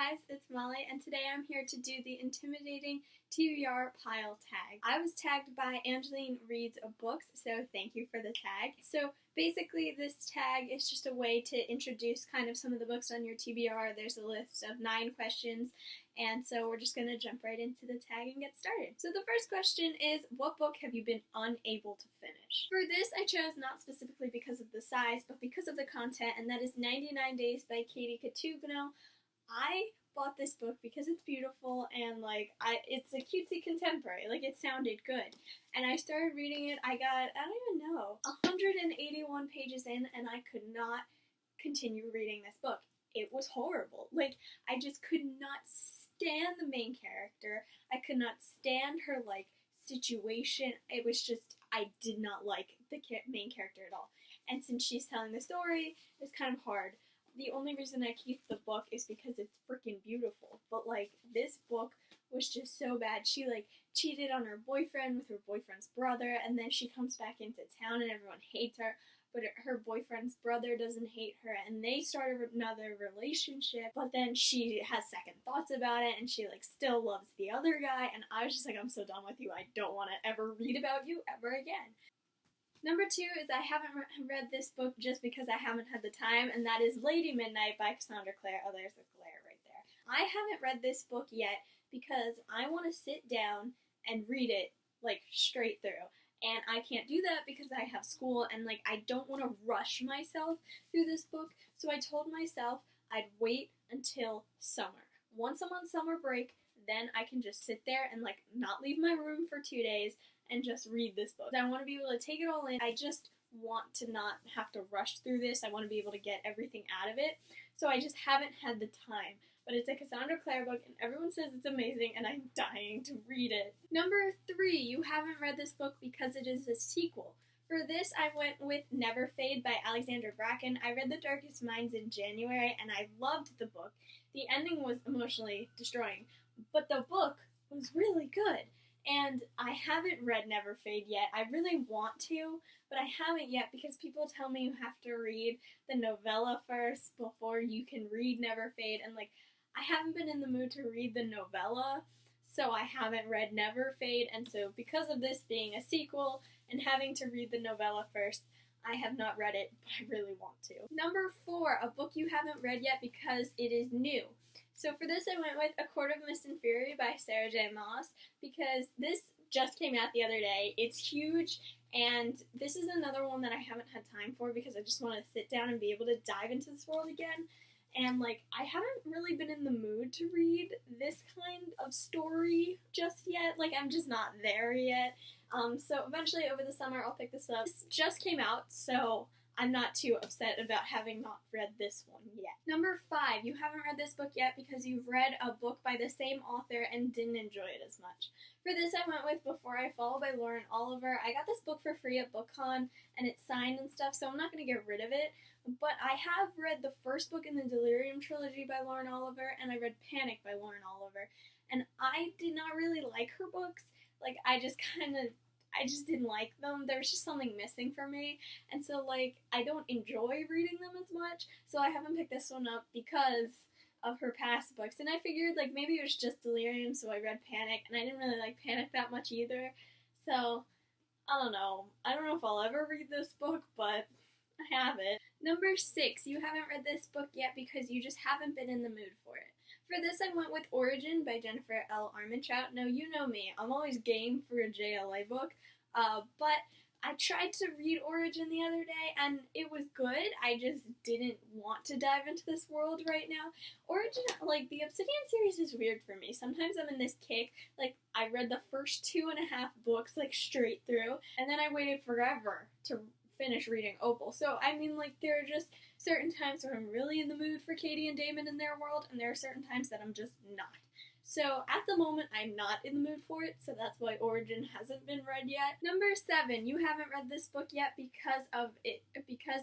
guys, it's Molly, and today I'm here to do the intimidating TBR Pile Tag. I was tagged by Angeline Reads Books, so thank you for the tag. So basically this tag is just a way to introduce kind of some of the books on your TBR. There's a list of 9 questions, and so we're just going to jump right into the tag and get started. So the first question is, what book have you been unable to finish? For this I chose not specifically because of the size, but because of the content, and that is 99 Days by Katie Katugno. I bought this book because it's beautiful and it's a cutesy contemporary, it sounded good. And I started reading it, I got, 181 pages in, and I could not continue reading this book. It was horrible. I just could not stand the main character. I could not stand her, situation. It was just, I did not like the main character at all. And since she's telling the story, it's kind of hard. The only reason I keep the book is because it's freaking beautiful. But, this book was just so bad. She, cheated on her boyfriend with her boyfriend's brother, and then she comes back into town and everyone hates her. But her boyfriend's brother doesn't hate her, and they start another relationship, but then she has second thoughts about it, and she, still loves the other guy, and I was just I'm so done with you. I don't want to ever read about you ever again. Number 2 is I haven't read this book just because I haven't had the time, and that is Lady Midnight by Cassandra Clare. Oh, there's a glare right there. I haven't read this book yet because I want to sit down and read it, straight through. And I can't do that because I have school, and, I don't want to rush myself through this book, so I told myself I'd wait until summer. Once I'm on summer break, then I can just sit there and, not leave my room for 2 days and just read this book. I want to be able to take it all in. I just want to not have to rush through this. I want to be able to get everything out of it. So I just haven't had the time. But it's a Cassandra Clare book, and everyone says it's amazing, and I'm dying to read it. Number 3, you haven't read this book because it is a sequel. For this, I went with Never Fade by Alexandra Bracken. I read The Darkest Minds in January, and I loved the book. The ending was emotionally destroying, but the book was really good. And I haven't read Never Fade yet. I really want to, but I haven't yet because people tell me you have to read the novella first before you can read Never Fade. And I haven't been in the mood to read the novella, so I haven't read Never Fade. And so because of this being a sequel and having to read the novella first, I have not read it, but I really want to. Number 4, a book you haven't read yet because it is new. So for this, I went with A Court of Mist and Fury by Sarah J. Maas because this just came out the other day. It's huge, and this is another one that I haven't had time for because I just want to sit down and be able to dive into this world again. And, I haven't really been in the mood to read this kind of story just yet. I'm just not there yet. So eventually over the summer I'll pick this up. This just came out, so I'm not too upset about having not read this one yet. Number 5, you haven't read this book yet because you've read a book by the same author and didn't enjoy it as much. For this, I went with Before I Fall by Lauren Oliver. I got this book for free at BookCon, and it's signed and stuff, so I'm not going to get rid of it. But I have read the first book in the Delirium trilogy by Lauren Oliver, and I read Panic by Lauren Oliver. And I did not really like her books. I just didn't like them. There was just something missing for me. And so, I don't enjoy reading them as much. So I haven't picked this one up because of her past books. And I figured, maybe it was just Delirium, so I read Panic. And I didn't really like Panic that much either. So, I don't know. I don't know if I'll ever read this book, but I have it. Number 6, you haven't read this book yet because you just haven't been in the mood for it. For this, I went with Origin by Jennifer L. Armentrout. Now, you know me. I'm always game for a JLA book, but I tried to read Origin the other day, and it was good. I just didn't want to dive into this world right now. Origin, the Obsidian series is weird for me. Sometimes I'm in this kick. I read the first 2.5 books, straight through, and then I waited forever to finish reading Opal. So, there are just certain times where I'm really in the mood for Katie and Damon in their world, and there are certain times that I'm just not. So, at the moment, I'm not in the mood for it, so that's why Origin hasn't been read yet. Number 7, you haven't read this book yet because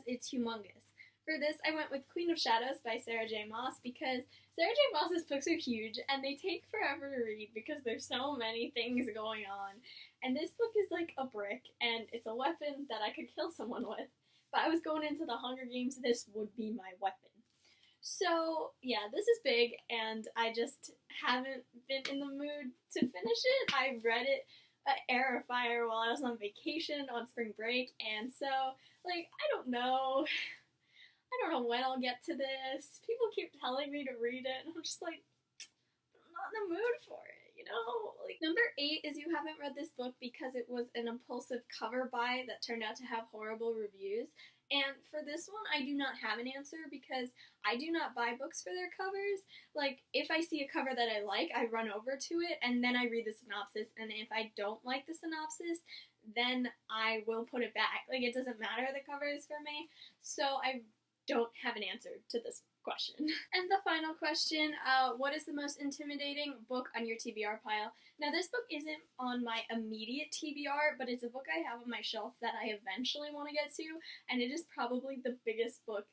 it's humongous. For this, I went with Queen of Shadows by Sarah J. Maas because Sarah J. Maas's books are huge, and they take forever to read because there's so many things going on. And this book is like a brick, and it's a weapon that I could kill someone with. If I was going into the Hunger Games, this would be my weapon. So, yeah, this is big, and I just haven't been in the mood to finish it. I read it Air of Fire while I was on vacation on spring break, and so, like, I don't know. I don't know when I'll get to this. People keep telling me to read it, and I'm just like, I'm not in the mood for it, you know? Like, number 8 is you haven't read this book because it was an impulsive cover buy that turned out to have horrible reviews. And for this one, I do not have an answer because I do not buy books for their covers. Like, if I see a cover that I like, I run over to it and then I read the synopsis. And if I don't like the synopsis, then I will put it back. Like, it doesn't matter the cover is for me. So I don't have an answer to this question. And the final question, what is the most intimidating book on your TBR pile? Now, this book isn't on my immediate TBR, but it's a book I have on my shelf that I eventually want to get to, and it is probably the biggest book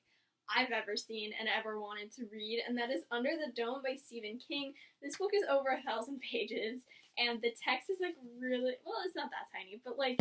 I've ever seen and ever wanted to read, and that is Under the Dome by Stephen King. This book is over 1,000 pages, and the text is like really, well, it's not that tiny, but like,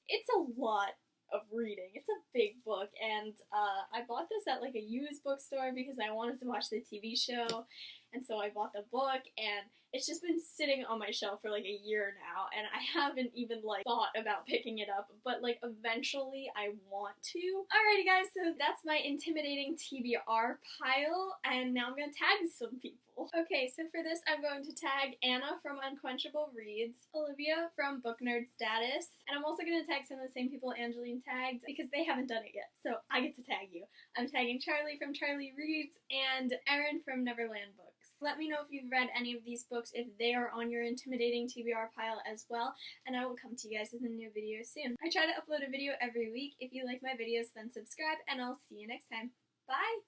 it's a lot of reading. It's a big book, and I bought this at like a used bookstore because I wanted to watch the TV show, and so I bought the book, and it's just been sitting on my shelf for like a year now, and I haven't even like thought about picking it up, but like eventually I want to. Alrighty guys, so that's my intimidating TBR pile, and now I'm gonna tag some people. Okay, so for this I'm going to tag Anna from Unquenchable Reads, Olivia from Book Nerd Status, and I'm also gonna tag some of the same people Angeline tagged because they haven't done it yet, so I get to tag you. I'm tagging Charlie from Charlie Reads and Erin from Neverland Books. Let me know if you've read any of these books, if they are on your intimidating TBR pile as well, and I will come to you guys with a new video soon. I try to upload a video every week. If you like my videos, then subscribe, and I'll see you next time. Bye!